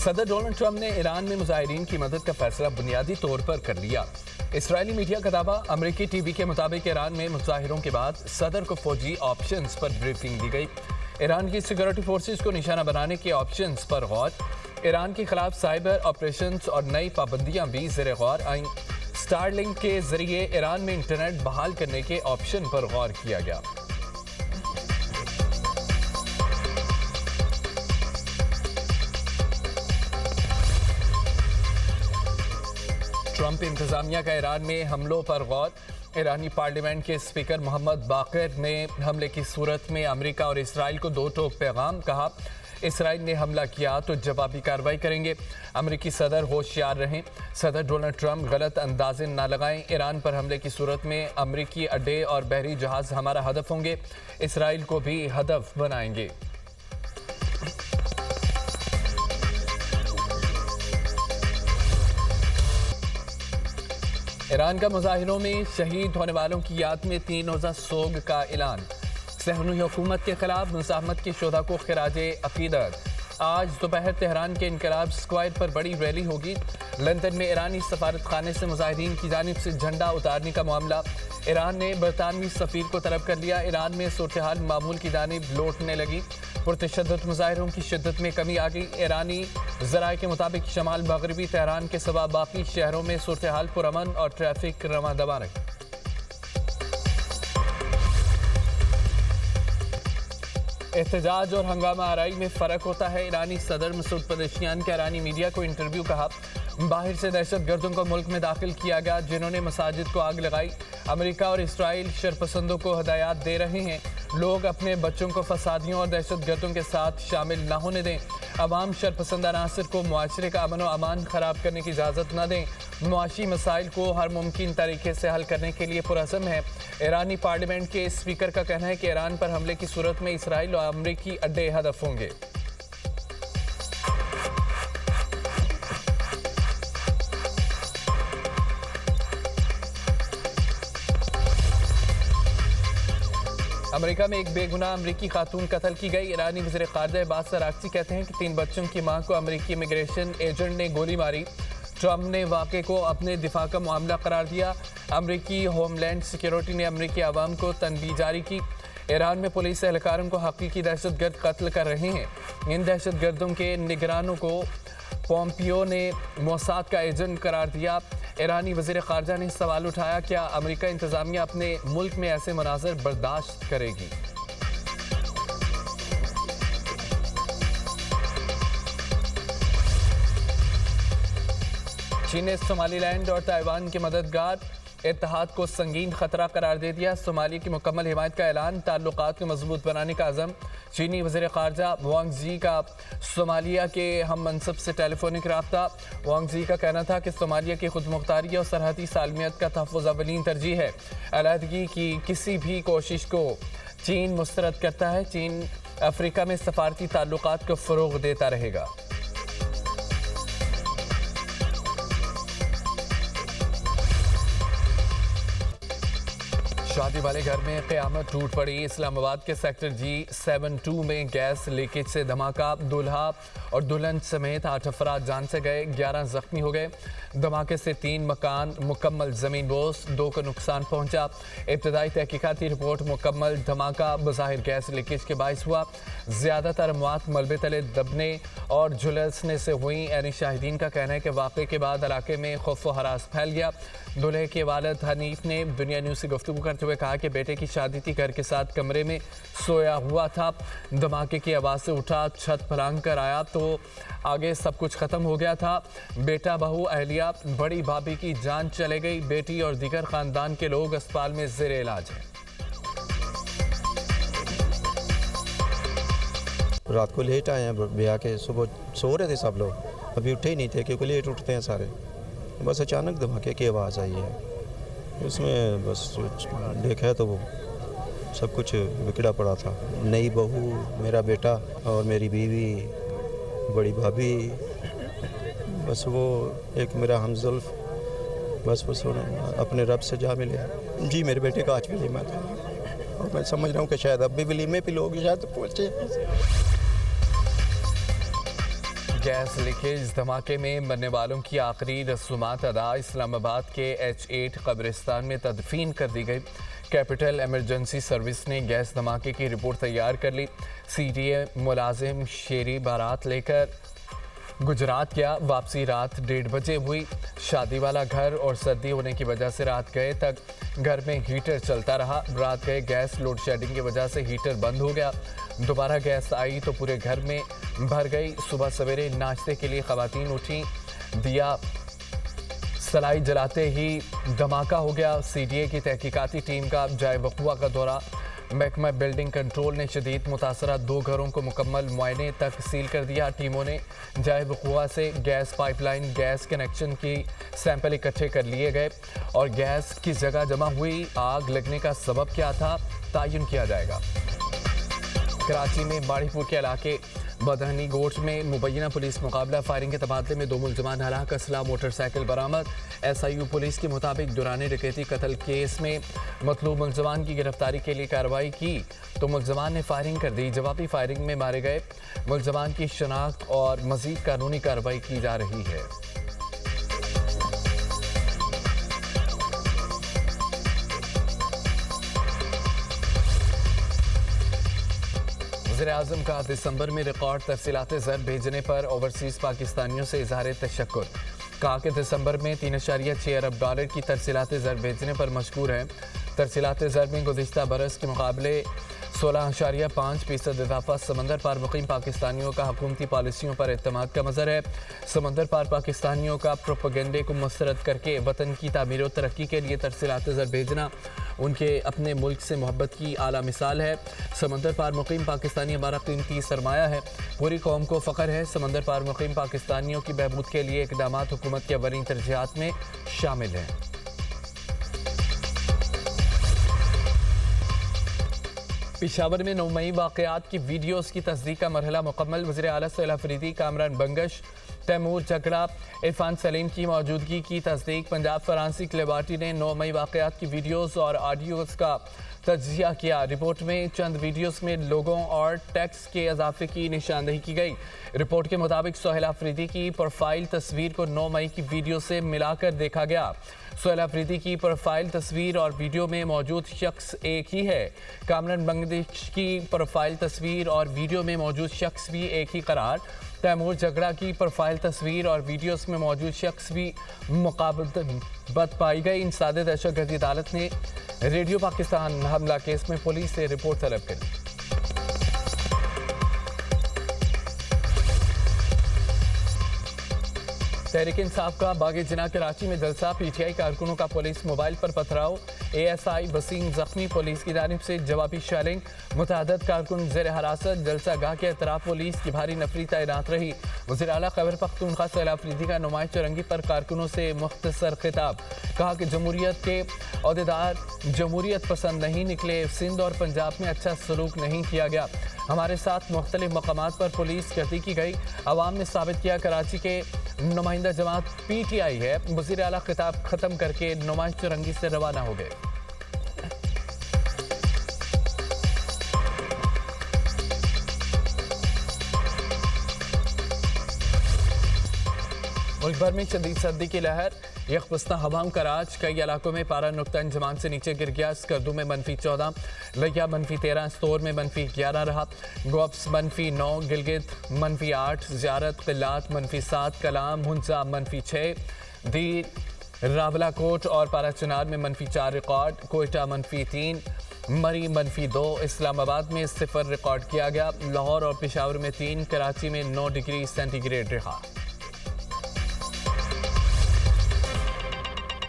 सदर Donald Trump ने Iran में मुजाहिरीन की मदद का फैसला बुनियादी तौर पर कर लिया। इसराइली मीडिया का दावा, अमरीकी टीवी के मुताबिक ईरान में मुजाहिरों के बाद सदर को फौजी ऑप्शंस पर ब्रीफिंग दी गई। ईरान की सिक्योरिटी फोर्सेस को निशाना बनाने के ऑप्शंस पर गौर। ईरान के खिलाफ साइबर ऑपरेशंस और नई पाबंदियां भी ज़ेरे गौर आईं। स्टारलिंक के जरिए ईरान में इंटरनेट बहाल करने के ऑप्शन पर गौर किया गया। ट्रंप इंतजामिया का ईरान में हमलों पर गौर। ईरानी पार्लियामेंट के स्पीकर मोहम्मद बाकर ने हमले की सूरत में अमेरिका और इसराइल को दो टोक पैगाम। कहा, इसराइल ने हमला किया तो जवाबी कार्रवाई करेंगे। अमेरिकी सदर होशियार रहें। सदर डोनाल्ड ट्रंप गलत अंदाजे न लगाएं। ईरान पर हमले की सूरत में अमेरिकी अड्डे और बहरी जहाज हमारा हदफ होंगे। इसराइल को भी हदफ बनाएंगे। ईरान का मुजाहिरों में शहीद होने वालों की याद में 3 रोज़ा सोग का ऐलान। सहनूई हुकूमत के खिलाफ मुज़ाहमत के शुहदा को खिराजे अकीदत। आज दोपहर तेहरान के इनकलाब स्क्वायर पर बड़ी रैली होगी। लंदन में ईरानी सफारत खाने से मुजाहिरीन की जानिब से झंडा उतारने का मामला। ईरान ने बरतानवी सफीर को तलब कर लिया। ईरान में सूरत-ए-हाल मामूल की जानिब लौटने लगी। पुरतशद्दुद मुजाहिरों की शिद्दत में कमी आ गई। ईरानी ज़राए के मुताबिक शमाल मगरबी तेहरान के सिवा बाकी शहरों में सूरत-ए-हाल पुरअमन और ट्रैफिक रवां दवा रही। एहतजाज और हंगामा आराई में फ़र्क होता है। ईरानी सदर मसूद पेज़ेश्कियान के ईरानी मीडिया को इंटरव्यू। कहा, बाहर से दहशत गर्दों को मुल्क में दाखिल किया गया जिन्होंने मसाजिद को आग लगाई। अमेरिका और इसराइल शरपसंदों को हदायत दे रहे हैं, लोग अपने बच्चों को फसादियों और दहशत गर्दों के साथ शामिल न होने दें। अवाम शरपसंद अनासर को मुआशरे का अमन व अमान खराब करने की इजाज़त न दें। मुआशी मसाइल को हर मुमकिन तरीके से हल करने के लिए पुरअज़्म है। ईरानी पार्लियामेंट के स्पीकर का कहना है कि ईरान पर हमले की सूरत में इसराइल और अमरीकी अड्डे हदफ होंगे। अमेरिका में एक बेगुनाह अमरीकी खातून कत्ल की गई। ईरानी वज़ीर ख़ारिजा अब्बास अराग़ची कहते हैं कि 3 बच्चों की मां को अमरीकी इमिग्रेशन एजेंट ने गोली मारी। ट्रंप ने वाक़े को अपने दिफा का मामला करार दिया। अमरीकी होमलैंड सिक्योरिटी ने अमरीकी आवाम को तनबीह जारी की। ईरान में पुलिस एहलकारों को हकीकी दहशतगर्द कत्ल कर रहे हैं। इन दहशतगर्दों के निगरानों को पोम्पियो ने मोसाद का एजेंट करार दिया। ईरानी वज़ीर ख़ारिजा ने सवाल उठाया, क्या अमेरिका इंतज़ामिया अपने मुल्क में ऐसे मनाज़र बर्दाश्त करेगी? चीन ने सोमालीलैंड और ताइवान के मददगार इत्तेहाद को संगीन खतरा करार दे दिया। सोमालिया की मुकम्मल हिमायत का ऐलान, ताल्लुकात को मजबूत बनाने का अज़म। चीनी वज़ीर ख़ारिजा वांग ज़ी का सोमालिया के हम मनसब से टेलीफोनिक रब्ता। वांग ज़ी का कहना था कि सोमालिया की खुदमुख्तारी और सरहदी सालमियत का तहफ़्फ़ुज़ अव्वलीन तरजीह है। अलहदगी की किसी भी कोशिश को चीन मुस्तरद करता है। चीन अफ्रीका में सफारती ताल्लुकात को फ़रोग़ देता रहेगा। शादी वाले घर में क़यामत टूट पड़ी। इस्लामाबाद के सेक्टर G72 में गैस लीकेज से धमाका। दूल्हा और दुल्हन समेत 8 अफराद जान से गए, 11 जख्मी हो गए। धमाके से 3 मकान मुकम्मल ज़मीन बोस, 2 को नुकसान पहुंचा। इब्तदाई तहकीकाती रिपोर्ट मुकम्मल। धमाका बज़ाहिर गैस लीकेज के बायस हुआ। ज़्यादातर अमवात मलबे तले दबने और झुलसने से हुई। यानी शाहिदीन का कहना है कि वाक़े के बाद इलाके में खौफ व हरास फैल गया। दूल्हे के वालिद हनीफ ने दुनिया न्यूज़ से गुफ्तगू करते हुए कहा कि बेटे की शादी थी, घर के साथ कमरे में सोया हुआ था। धमाके की आवाज़ से उठा, छत फलांग कर आया तो आगे सब कुछ ख़त्म हो गया था। बेटा, बहू, अहलिया, बड़ी भाभी की जान चले गई। बेटी और दीगर ख़ानदान के लोग अस्पताल में ज़ेरे इलाज हैं। रात को लेट आए हैं ब्याह के, सुबह सो रहे थे सब लोग, अभी उठे ही नहीं थे क्योंकि लेट उठते हैं सारे। बस अचानक धमाके की आवाज़ आई है। उसमें बस देखा तो वो सब कुछ बिगड़ा पड़ा था। नई बहू, मेरा बेटा और मेरी बीवी, बड़ी भाभी, बस वो एक मेरा हमज़ुल्फ़, बस अपने रब से जा मिले। जी, मेरे बेटे का आज वलीमा था और मैं समझ रहा हूँ कि शायद अब भी वलीमे पे लोग शायद पहुँचे। गैस लीकेज धमाके में मरने वालों की आखिरी रसूमात अदा। इस्लामाबाद के H8 कब्रिस्तान में तदफीन कर दी गई। कैपिटल इमरजेंसी सर्विस ने गैस धमाके की रिपोर्ट तैयार कर ली। CTA मुलाजिम शेरी बारात लेकर गुजरात गया। वापसी रात 1:30 बजे हुई। शादी वाला घर और सर्दी होने की वजह से रात गए तक घर में हीटर चलता रहा। रात गए गैस लोड शेडिंग की वजह से हीटर बंद हो गया। दोबारा गैस आई तो पूरे घर में भर गई। सुबह सवेरे नाश्ते के लिए खवातीन उठी। दिया सलाई जलाते ही धमाका हो गया। CTA की तहकीकाती टीम का जाए वक़ुआ का दौरा। महकमा बिल्डिंग कंट्रोल ने शदीद मुतासरा 2 घरों को मुकम्मल मुआयने तक सील कर दिया। टीमों ने जाए वक़ुआ से गैस पाइपलाइन, गैस कनेक्शन की सैंपल इकट्ठे कर लिए गए और गैस किस जगह जमा हुई, आग लगने का सबब क्या था, तयन किया जाएगा। कराची में बाड़ीपुर के इलाके बदहनी गोट में मुबैना पुलिस मुकाबला। फायरिंग के तबादले में 2 मुलजमान हलाक। असला मोटरसाइकिल बरामद। SIU पुलिस के मुताबिक दुरानी डकैती कत्ल केस में मतलूब मुलजमान की गिरफ्तारी के लिए कार्रवाई की तो मुलजमान ने फायरिंग कर दी। जवाबी फायरिंग में मारे गए मुलजमान की शनाख्त और मजीद कानूनी कार्रवाई की जा रही है। वज़ीर-ए-आज़म का दिसंबर में रिकॉर्ड तरसीलात ज़र भेजने पर ओवरसीज़ पाकिस्तानियों से इज़हार तशक्कुर। कहा कि दिसंबर में $3.6 अरब की तरसीलात ज़र भेजने पर मशकूर है। तरसीलात ज़र में गुज़िश्ता बरस के मुकाबले 16.5% इजाफा। समंदर पार मुकीम पाकिस्तानियों का हुकूमती पॉलिसियों पर एतमाद का मज़र है। समंदर पार पाकिस्तानियों का प्रोपेगेंडे को मुस्तरद करके वतन की तामीर और तरक्की के लिए तरसीलात ज़र भेजना उनके अपने मुल्क से मोहब्बत की आला मिसाल है। समंदर पार मुकीम पाकिस्तानी हमारा कीमती सरमाया है। पूरी कौम को फ़ख्र है। समंदर पार मुकीम पाकिस्तानियों की बहबूद के लिए इक़दामात हुकूमत के अवलीन तरजीहात में शामिल हैं। पेशावर में 9 मई वाक़यात की वीडियोज़ की तस्दीक का मरहला मुकम्मल। वज़ीर आला सोहेल अफरीदी, कामरान बंगश, तैमूर झगड़ा, इरफान सलीम की मौजूदगी की तस्दीक। पंजाब फॉरेंसिक लेबॉरेटरी ने 9 मई वाक़यात की वीडियोज़ और ऑडियोज़ का तज्जिया किया। रिपोर्ट में चंद वीडियोज़ में लोगों और टैक्स के इजाफे की निशानदेही की गई। रिपोर्ट के मुताबिक सोहेल अफरीदी की प्रोफाइल तस्वीर को 9 मई की वीडियो से मिलाकर देखा गया। सोहेल अफरीदी की प्रोफाइल तस्वीर और वीडियो में मौजूद शख्स एक ही है। कामरान बंगश की प्रोफाइल तस्वीर और वीडियो में मौजूद शख्स भी एक ही करार। तैमूर झगड़ा की प्रोफाइल तस्वीर और वीडियोस में मौजूद शख्स भी मुकाबलत पाई गई। इंसादे दहशतगर्दी अदालत ने रेडियो पाकिस्तान हमला केस में पुलिस से रिपोर्ट तलब करी। तहरीक इंसाफ का बागे जिना कराची में जलसा। PTI कारकुनों का पुलिस मोबाइल पर पथराव। ASI वसीम जख्मी। पुलिस की जानिब से जवाबी शेलिंग। मुतअद्दिद कारकुन ज़ेर हिरासत। जलसा गाह के अतराफ पुलिस की भारी नफरी तैनात रही। वज़ीर आला खैबर पख्तूनख्वा सोहेल अफरीदी का नुमाइश चौरंगी पर कारकुनों से मुख्तसर खिताब। कहा कि जमहूरियत के अहदेदार जमहूरियत पसंद नहीं निकले। सिंध और पंजाब में अच्छा सलूक नहीं किया गया। हमारे साथ मुख्तलिफ मकामात पर पुलिस गर्दी की गई। अवाम ने साबित किया कराची के नुमाइंदा जमात PTI है। वज़ीर आला खिताब ख़त्म करके नुमाइश चौरंगी से रवाना हो गए। मुल्क भर में शदीद सर्दी की लहर। यकबस्ता हवाओं का राज। कई इलाकों में पारा नुक्ता इंजमान से नीचे गिर गया। स्कर्दू में -14, लिया -13, स्तोर में -11 रहा। गोप्स -9, गिलगित -8, ज़ियारत क़िल्लात -7, कलाम हुंसा -6, दी रावलाकोट और पाराचनार में -4 रिकॉर्ड। कोयटा -3, मरी -2, इस्लामाबाद में 0 रिकॉर्ड किया गया। लाहौर और पेशावर में 3, कराची में 9 डिग्री सेंटीग्रेड रहा।